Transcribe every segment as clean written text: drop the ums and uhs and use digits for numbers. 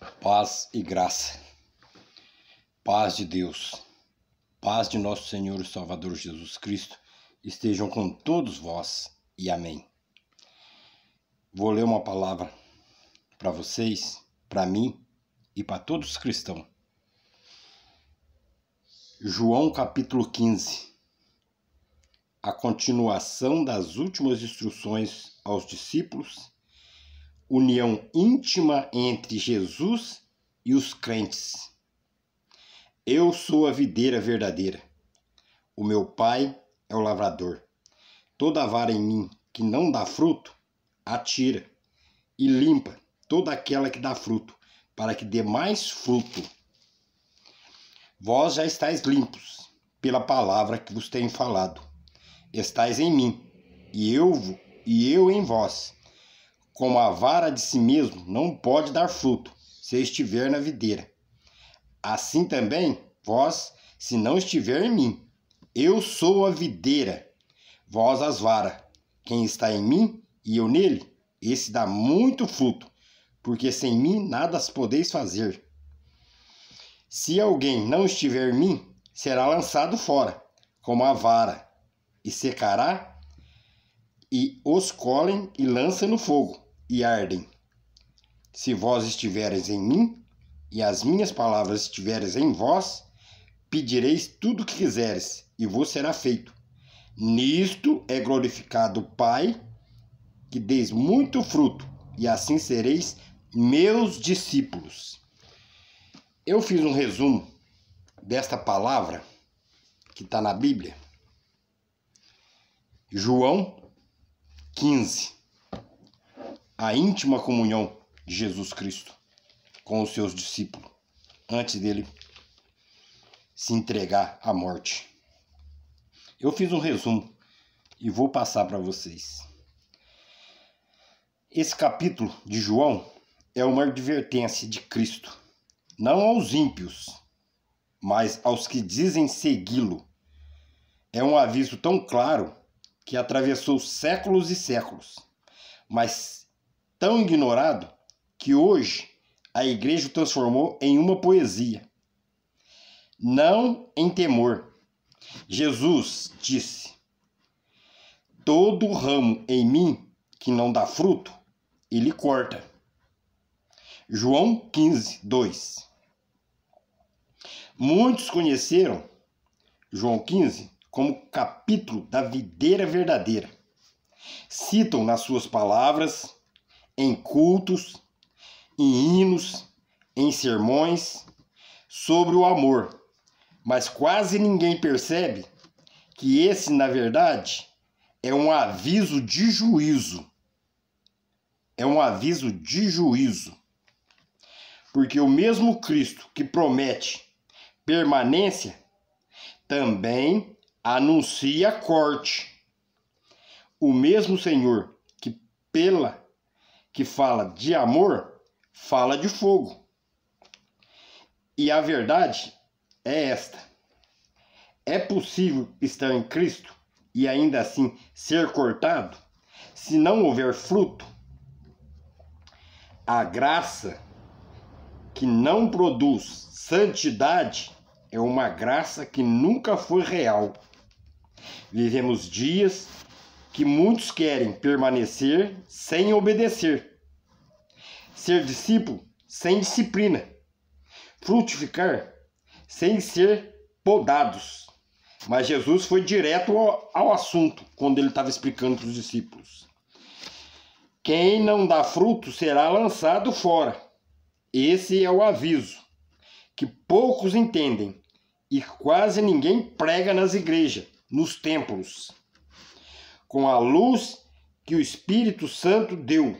Paz e graça, paz de Deus, paz de nosso Senhor e Salvador Jesus Cristo, estejam com todos vós e amém. Vou ler uma palavra para vocês, para mim e para todos os cristãos. João capítulo 15, a continuação das últimas instruções aos discípulos, união íntima entre Jesus e os crentes. Eu sou a videira verdadeira. O meu Pai é o lavrador. Toda vara em mim que não dá fruto, atira e limpa toda aquela que dá fruto, para que dê mais fruto. Vós já estáis limpos pela palavra que vos tenho falado. Estais em mim, e eu em vós. Como a vara de si mesmo não pode dar fruto, se estiver na videira. Assim também, vós, se não estiver em mim. Eu sou a videira, vós as varas. Quem está em mim e eu nele, esse dá muito fruto, porque sem mim nada podeis fazer. Se alguém não estiver em mim, será lançado fora, como a vara, e secará, e os colhem e lançam no fogo, e ardem. Se vós estivereis em mim, e as minhas palavras estivereis em vós, pedireis tudo o que quiseres, e vos será feito. Nisto é glorificado o Pai, que deis muito fruto, e assim sereis meus discípulos. Eu fiz um resumo desta palavra que está na Bíblia. João 15. A íntima comunhão de Jesus Cristo com os seus discípulos, antes dele se entregar à morte. Eu fiz um resumo e vou passar para vocês. Esse capítulo de João é uma advertência de Cristo, não aos ímpios, mas aos que dizem segui-lo. É um aviso tão claro que atravessou séculos e séculos, mas tão ignorado que hoje a igreja o transformou em uma poesia. Não em temor. Jesus disse: todo ramo em mim que não dá fruto, ele corta. João 15, 2. Muitos conheceram João 15 como capítulo da videira verdadeira. Citam nas suas palavras, em cultos, em hinos, em sermões, sobre o amor. Mas quase ninguém percebe que esse, na verdade, é um aviso de juízo. É um aviso de juízo. Porque o mesmo Cristo que promete permanência, também anuncia corte. O mesmo Senhor que fala de amor, fala de fogo. E a verdade é esta: é possível estar em Cristo e ainda assim ser cortado, se não houver fruto? A graça que não produz santidade é uma graça que nunca foi real. Vivemos dias que muitos querem permanecer sem obedecer, ser discípulo sem disciplina, frutificar sem ser podados. Mas Jesus foi direto ao assunto quando ele estava explicando para os discípulos. Quem não dá fruto será lançado fora. Esse é o aviso que poucos entendem e quase ninguém prega nas igrejas, nos templos. Com a luz que o Espírito Santo deu,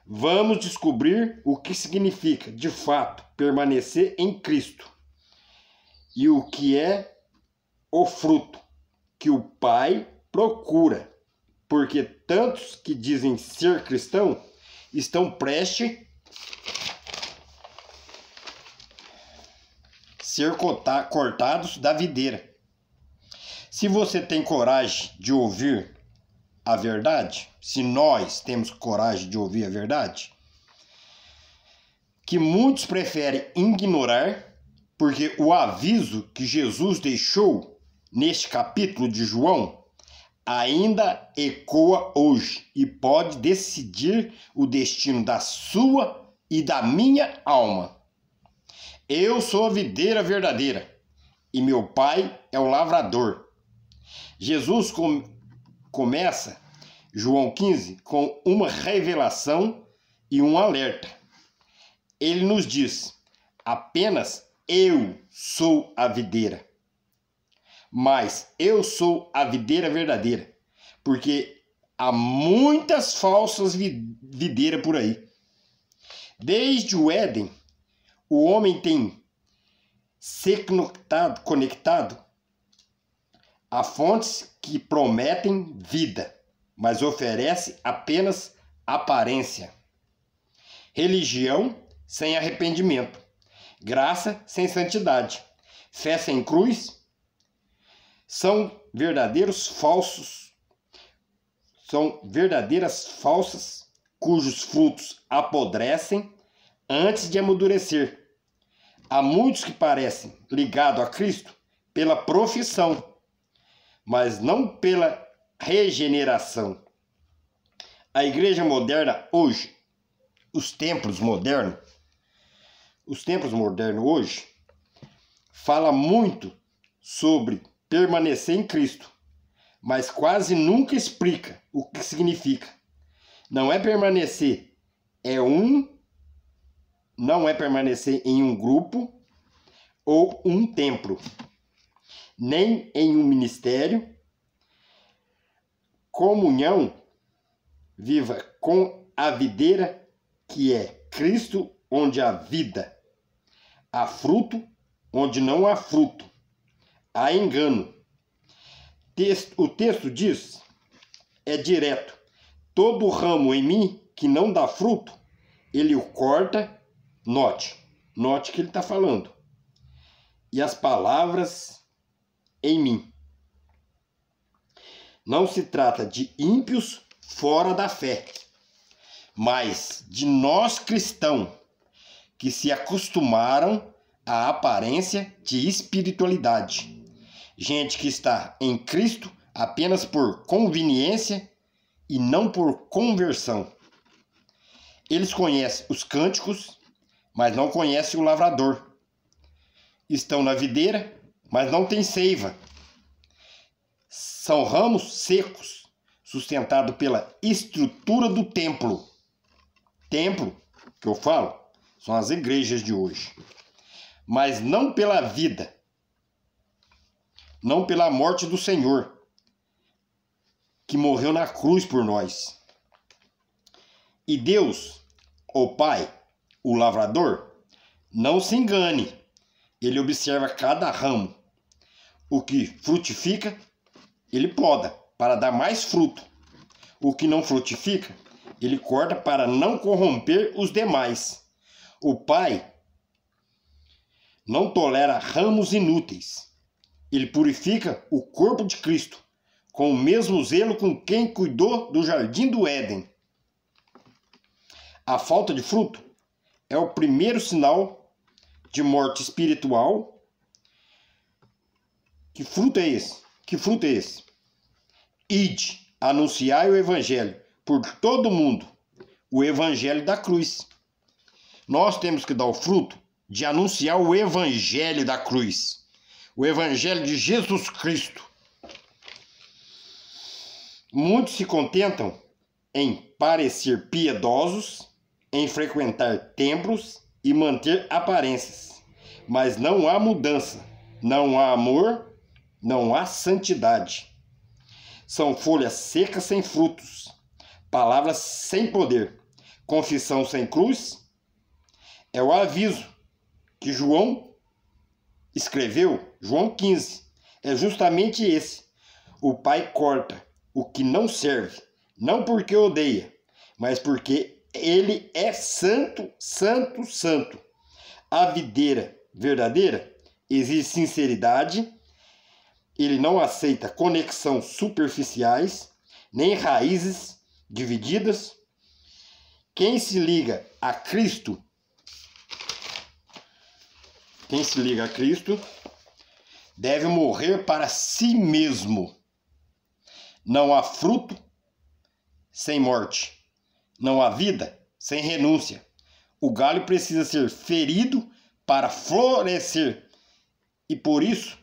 vamos descobrir o que significa, de fato, permanecer em Cristo e o que é o fruto que o Pai procura, porque tantos que dizem ser cristão estão prestes a ser cortados da videira. Se você tem coragem de ouvir a verdade, se nós temos coragem de ouvir a verdade, que muitos preferem ignorar, porque o aviso que Jesus deixou neste capítulo de João ainda ecoa hoje e pode decidir o destino da sua e da minha alma. Eu sou a videira verdadeira e meu Pai é o lavrador. Jesus começa João 15 com uma revelação e um alerta. Ele nos diz: apenas eu sou a videira. Mas eu sou a videira verdadeira, porque há muitas falsas videiras por aí. Desde o Éden, o homem tem se conectado a fontes que prometem vida, mas oferece apenas aparência. Religião sem arrependimento, graça sem santidade, fé sem cruz, são verdadeiras falsas, cujos frutos apodrecem antes de amadurecer. Há muitos que parecem ligados a Cristo pela profissão, mas não pela regeneração. A igreja moderna hoje, os templos modernos hoje, fala muito sobre permanecer em Cristo, mas quase nunca explica o que significa. Não é permanecer em um grupo ou um templo, nem em um ministério. Comunhão viva com a videira que é Cristo, onde há vida. Há fruto onde não há fruto. Há engano. O texto diz, é direto: todo ramo em mim que não dá fruto, ele o corta. Note que ele está falando. E as palavras em mim. Não se trata de ímpios fora da fé, mas de nós cristãos que se acostumaram à aparência de espiritualidade. Gente que está em Cristo apenas por conveniência e não por conversão. Eles conhecem os cânticos, mas não conhecem o lavrador. Estão na videira, mas não têm seiva. São ramos secos, sustentados pela estrutura do templo. Templo, que eu falo, são as igrejas de hoje. Mas não pela vida, não pela morte do Senhor, que morreu na cruz por nós. E Deus, o Pai, o lavrador, não se engane. Ele observa cada ramo. O que frutifica, ele poda para dar mais fruto. O que não frutifica, ele corta para não corromper os demais. O Pai não tolera ramos inúteis. Ele purifica o corpo de Cristo, com o mesmo zelo com quem cuidou do jardim do Éden. A falta de fruto é o primeiro sinal de morte espiritual. Que fruto é esse? Ide, anunciai o evangelho por todo mundo, o evangelho da cruz. Nós temos que dar o fruto de anunciar o evangelho da cruz, o evangelho de Jesus Cristo. Muitos se contentam em parecer piedosos, em frequentar templos e manter aparências, mas não há mudança, não há amor, não há santidade. São folhas secas sem frutos, palavras sem poder, confissão sem cruz. É o aviso que João escreveu, João 15, é justamente esse. O Pai corta o que não serve, não porque odeia, mas porque ele é santo, santo, santo. A videira verdadeira exige sinceridade, ele não aceita conexões superficiais, nem raízes divididas. Quem se liga a Cristo quem se liga a Cristo deve morrer para si mesmo. Não há fruto sem morte. Não há vida sem renúncia. O galho precisa ser ferido para florescer. E por isso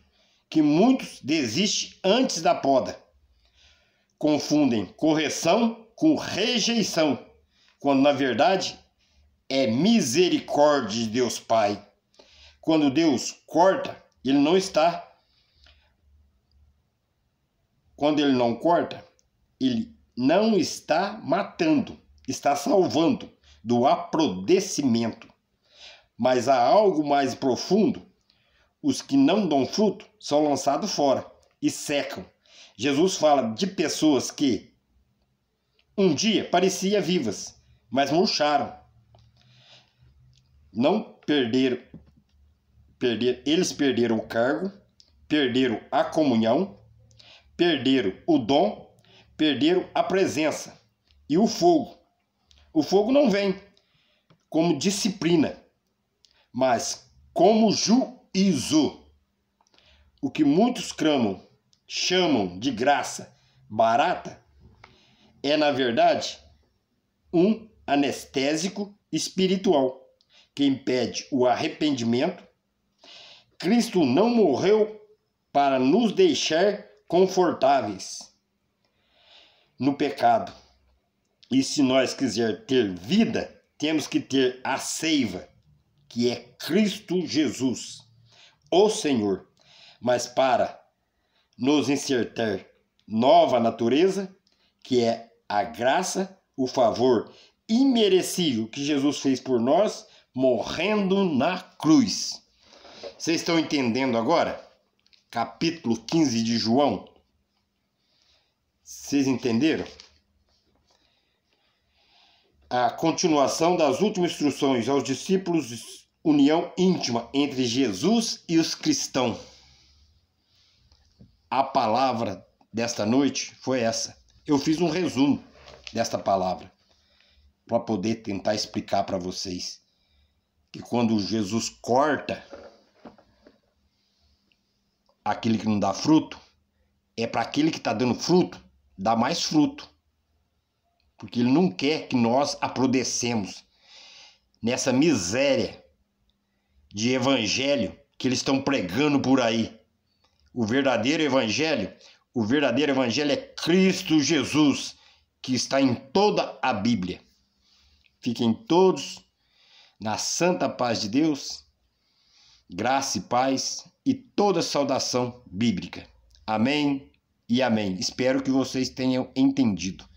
que muitos desistem antes da poda. Confundem correção com rejeição, quando na verdade é misericórdia de Deus Pai. Quando Deus corta, Ele não está. Quando Ele não corta, Ele não está matando, está salvando do aprodecimento. Mas há algo mais profundo. Os que não dão fruto são lançados fora e secam. Jesus fala de pessoas que um dia pareciam vivas, mas murcharam. Eles perderam o cargo, perderam a comunhão, perderam o dom, perderam a presença e o fogo. O fogo não vem como disciplina, mas como juízo. O que muitos chamam de graça barata é, na verdade, um anestésico espiritual que impede o arrependimento. Cristo não morreu para nos deixar confortáveis no pecado. E se nós quisermos ter vida, temos que ter a seiva, que é Cristo Jesus, o Senhor. Mas para nos insertar nova natureza, que é a graça, o favor imerecível que Jesus fez por nós, morrendo na cruz. Vocês estão entendendo agora? Capítulo 15 de João. Vocês entenderam? A continuação das últimas instruções aos discípulos, união íntima entre Jesus e os cristãos. A palavra desta noite foi essa. Eu fiz um resumo desta palavra para poder tentar explicar para vocês que quando Jesus corta aquele que não dá fruto, é para aquele que está dando fruto dar mais fruto. Porque Ele não quer que nós aprodecemos nessa miséria de evangelho que eles estão pregando por aí. O verdadeiro evangelho é Cristo Jesus, que está em toda a Bíblia. Fiquem todos na santa paz de Deus, graça e paz e toda saudação bíblica. Amém e amém. Espero que vocês tenham entendido.